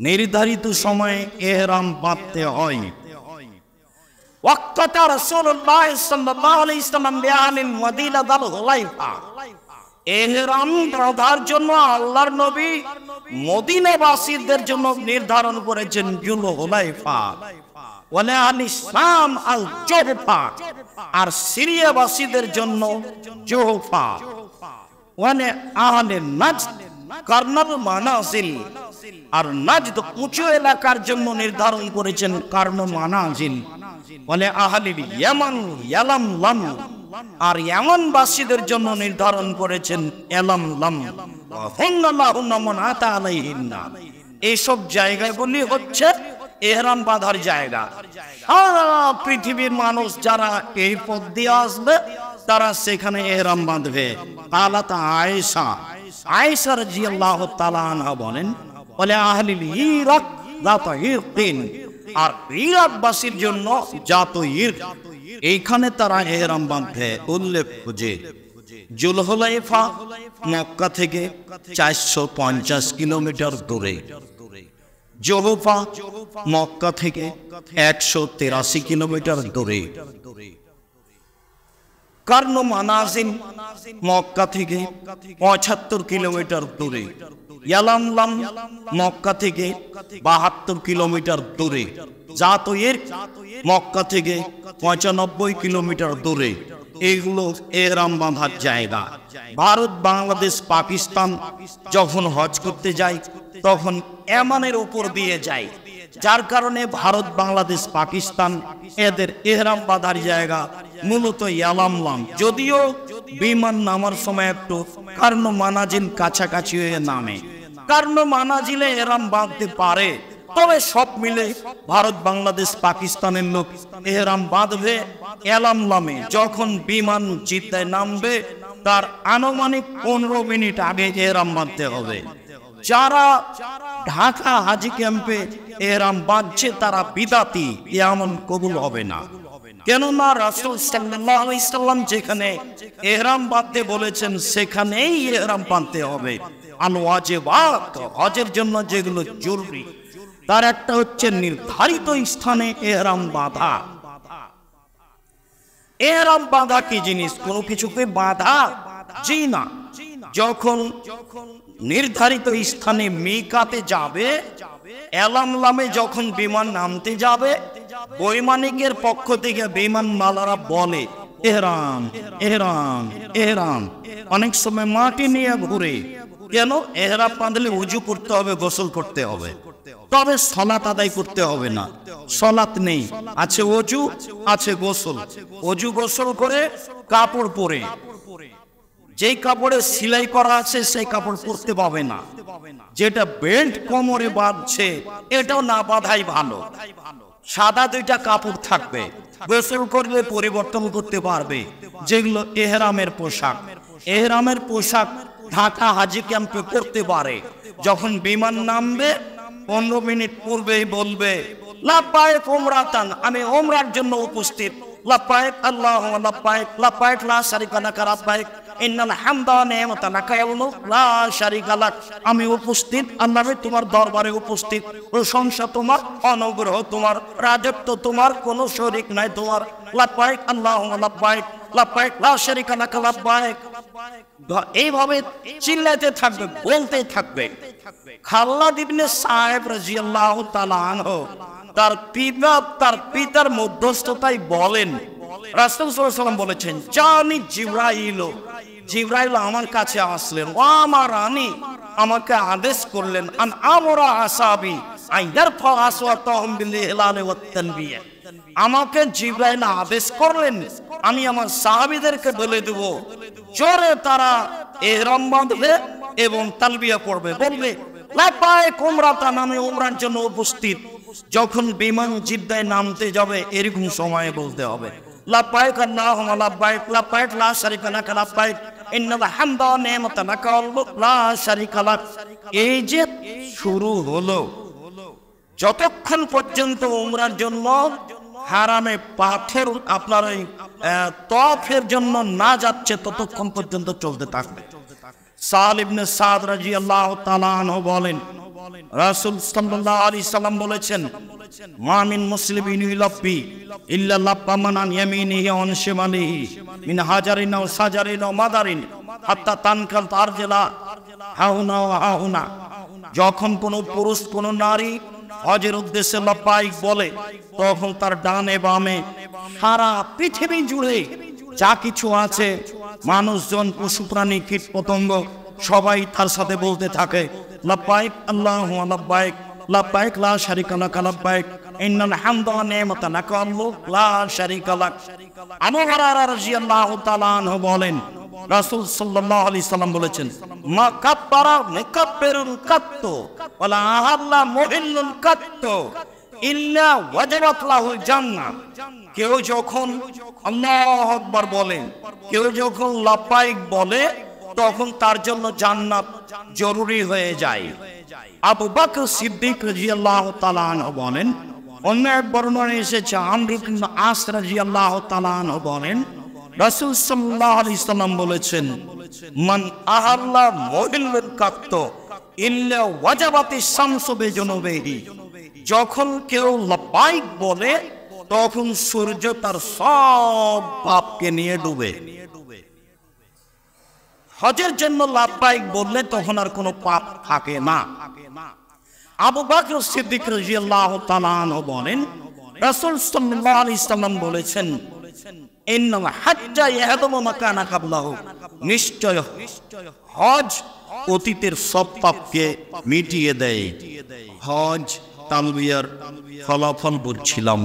নির্ধারিত সময়ে ইহরাম বাঁধতে হয়। ওয়াক্কাতা রাসূলুল্লাহ সাল্লাল্লাহু আলাইহি ওয়াসাল্লাম বিআহলিল মদিনা যাল হুলাইফা। ইহরাম বাঁধার জন্য আল্লাহর নবী মদিনাবাসীদের জন্য নির্ধারণ করেছেন জুল হুলাইফা। ওয়ালা আহলি শাম আল জুহফা, আর সিরিয়াবাসীদের জন্য জুহফা। ওয়ালা আহলি নাজদ কারনাল মানাজিল, আর নাজদ উঁচু এলাকার জন্য নির্ধারণ করেছেন কারন মানাজিল। বলে আহলিল ইয়ামান ইয়ালামলাম, আর ইয়ামানবাসীদের জন্য নির্ধারণ করেছেন ইয়ালামলাম। এইসব জায়গাগুলি হচ্ছে ইহরাম বাঁধার জায়গা। সারা পৃথিবীর মানুষ যারা এই পথ দিয়ে আসবে তারা সেখানে ইহরাম বাঁধবে। আলাতা আয়েশা রাদিয়াল্লাহু তাআলা আনহা বলেন, বলে আহলিল ইরাক যাত ইরকিন, আর ইরাকবাসীর জন্য যাত ইরক, এইখানে তারা ইহরাম বাঁধে। উল্লেখ যে জুলহুলাইফা মক্কা থেকে 450 কিলোমিটার দূরে, জুহফা মক্কা থেকে 183 কিলোমিটার দূরে, কারন মানাজিল মক্কা থেকে 75 কিলোমিটার দূরে, ইয়ালামলাম মক্কা থেকে 72 কিলোমিটার দূরে, যাত ইরক মক্কা থেকে 95 কিলোমিটার দূরে। এগুলো ইহরাম বাঁধার জায়গা। ভারত, বাংলাদেশ, পাকিস্তান যখন হজ করতে যায় তখন ইয়ামানের উপর দিয়ে যায়, যার কারণে ভারত, বাংলাদেশ, পাকিস্তান এদের ইহরাম বাঁধার জায়গা মূলত ইয়ালামলাম। যদিও বিমান নামার সময় একটু কারন মানাজিল কাছাকাছি হয়ে নামে, কারন মানাজিলে ইহরাম বাঁধতে পারে, তবে সব মিলে ভারত, বাংলাদেশ, পাকিস্তানের লোক ইহরাম বাঁধবে ইয়ালামলামে। যখন বিমান জিদ্দায় নামবে তার আনুমানিক 15 মিনিট আগে ইহরাম বাঁধতে হবে। যারা ঢাকা হাজি ক্যাম্পে ইহরাম বাঁধছে তারা বিদাতি, এমন কবুল হবে না। কেননা রাসূল সাল্লাল্লাহু আলাইহি ওয়াসাল্লাম যেখানে ইহরাম বাঁধতে বলেছেন সেখানেই ইহরাম বাঁধতে হবে। আল ওয়াজিবাত, হজের জন্য যেগুলো জরুরি তার একটা হচ্ছে নির্ধারিত স্থানে ইহরাম বাঁধা। ইহরাম বাঁধা কি জিনিস? কোনো কিছুকে বাঁধা? জি না। যখন নির্ধারিত স্থানে মিকাতে যাবে, ইয়ালামলামে যখন বিমান নামতে যাবে, বৈমানিকের পক্ষ থেকে বিমান মালারা বলে ইহরাম ইহরাম ইহরাম। অনেক সময় মাটি নিয়ে ঘুরে। কেন? ইহরাম বাঁধলে ওযু করতে হবে, গোসল করতে হবে, তবে সালাত আদায় করতে হবে না। সালাত নেই, আছে ওযু, আছে গোসল। ওযু গোসল করে কাপড় পরে, যেই কাপড়ে সেলাই করা আছে সেই কাপড় পরতে পাবে না। যেটা বেল্ট কোমরে বাঁধছে এটাও না বাঁধাই ভালো। সাদা 2টা কাপড় থাকবে, গোসল করলে পরিবর্তন করতে পারবে, যেগুলো ইহরামের পোশাক। ইহরামের পোশাক ঢাকা হাজি ক্যাম্পে পরতে পারে। যখন বিমান নামবে 15 মিনিট পূর্বেই বলবে লাব্বাইক উমরাতান, আমি উমরার জন্য উপস্থিত। লাব্বাইক আল্লাহুম্মা লাব্বাইক, লাব্বাইক লা শারীকা লাকা লাব্বাইক, ইন্নাল হামদা ওয়া নি'মাতা লাকা ওয়াল মুলক লা শারীকা লাক। আমি উপস্থিত, আল্লাহ তোমার দরবারে উপস্থিত। প্রশংসা তোমার, অনুগ্রহ তোমার, রাজত্ব তোমার, কোনো শরীক নাই তোমার। লাব্বাইক আল্লাহুম্মা লাব্বাইক, লাব্বাইক লা শারীকা লাকা লাব্বাইক। এইভাবে চিল্লাতে থাকবে, বলতে থাকবে। খাল্লাদ ইবনে সাহেব রাদিয়াল্লাহু তাআলা আনহু তার পিতার মধ্যস্থতায় বলেন, রাসূল সাল্লাল্লাহু আলাইহি ওয়াসাল্লাম বলেছেন, জানি জিবরাইল আমার কাছে আসলেন, ও আমার রানী, আমাকে আদেশ করলেন আন আমরা আসহাবি আইয়ারফা আসওয়াতাহুম বিল ইহলাল ওয়াত তালবিয়া। আমাকে জিবরাইল আদেশ করলেন আমি আমার সাহাবীদেরকে বলে দেব জোরে তারা ইহরাম বাঁধবে এবং তালবিয়া পড়বে, বলবে লাব্বাইক উমরাতান, আমি উমরার জন্য উপস্থিত। যখন বিমান জিদ্দায় নামতে যাবে এরকম সময়ে বলতে হবে লাব্বাইক আল্লাহুম্মা লাব্বাইক, লাব্বাইক লা শারীকা লাকা লাব্বাইক, ইন্নাল হামদা ওয়া নি'মাতা লাকা ওয়াল মুলক লা শারীকা লাক। এই যে শুরু হলো, যতক্ষণ পর্যন্ত উমরার জন্য হারামে পাথর আপনার তওয়াফের জন্য না যাচ্ছে ততক্ষণ পর্যন্ত চলতে থাকবে। সাল ইবনে সাদ রাদিয়াল্লাহু তাআলা আনহু বলেন, রাসূল সাল্লাল্লাহু আলাইহি সাল্লাম বলেছেন, মা মিন মুসলিমিন ইউলাব্বি ইল্লা লাব্বা মান আন ইয়ামিনিহি ওয়া আন শিমালিহি মিন হাজারিন ওয়া সাজারিন ওয়া মাদারিন হাত্তা তানকাল তারজিলা হাউনা ওয়া হাউনা। যখন কোনো পুরুষ কোনো নারী হজের উদ্দেশ্যে লব্বাইক বলে, তখন তার ডানে বামে সারা পৃথিবী জুড়ে যা কিছু আছে, মানুষজন, পশু প্রাণী, কীট পতঙ্গ, সবাই তার সাথে বলতে থাকে, লব্বাইক আল্লাহুম্মা লব্বাইক, লব্বাইক লা শারিকা লাক লব্বাইক, ইন্নাল হামদা ওয়া নি'মাতা লাক ওয়াল মুলক লা শারিকা লাক। আবু হুরায়রা রাদিয়াল্লাহু তাআলা আনহু বলেন, রাসূল সাল্লাল্লাহু আলাইহি সাল্লাম বলেছেন, মা কাব্বারা মুকাব্বিরুন কাত্তু ওয়ালা আহাল্লা মুহিল্লুন কাত্তু ইল্লা ওয়াজাবাত লাহুল জান্নাহ। কেউ যখন আল্লাহু আকবার বলে, কেউ যখন লব্বাইক বলে, তখন তার জন্য জান্নাত জরুরি হয়ে যায়। আবু বকর সিদ্দিক রাদিয়াল্লাহু তাআলা আনহু বলেন, অন্য এক বর্ণনায় এসেছে, আমর ইবনে আস রাদিয়াল্লাহু তাআলা আনহু বলেন, রাসূল সাল্লাল্লাহু আলাইহি সাল্লাম বলেছেন, মান আহাল্লা মুহিল্লুন কাত্তু ইল্লা ওয়াজাবাতিশ শামসু বিজুনুবিহি। যখন কেউ লব্বাইক বলে, তখন সূর্য তার সব পাপকে নিয়ে ডুবে। হজের জন্য লব্বাইক বললে তখন আর কোনো পাপ থাকে না। আবু বকর সিদ্দিক রাদিয়াল্লাহু তাআলা আনহু বলেন, রাসূল সাল্লাল্লাহু আলাইহি সাল্লাম বলেছেন, ইন্নাল হাজ্জা ইয়াহদুমু মা কানা কাবলাহু। নিশ্চয় হজ অতীতের সব পাপকে মিটিয়ে দেয়। হজ তালবিয়ার ফলাফল বুঝছিলাম।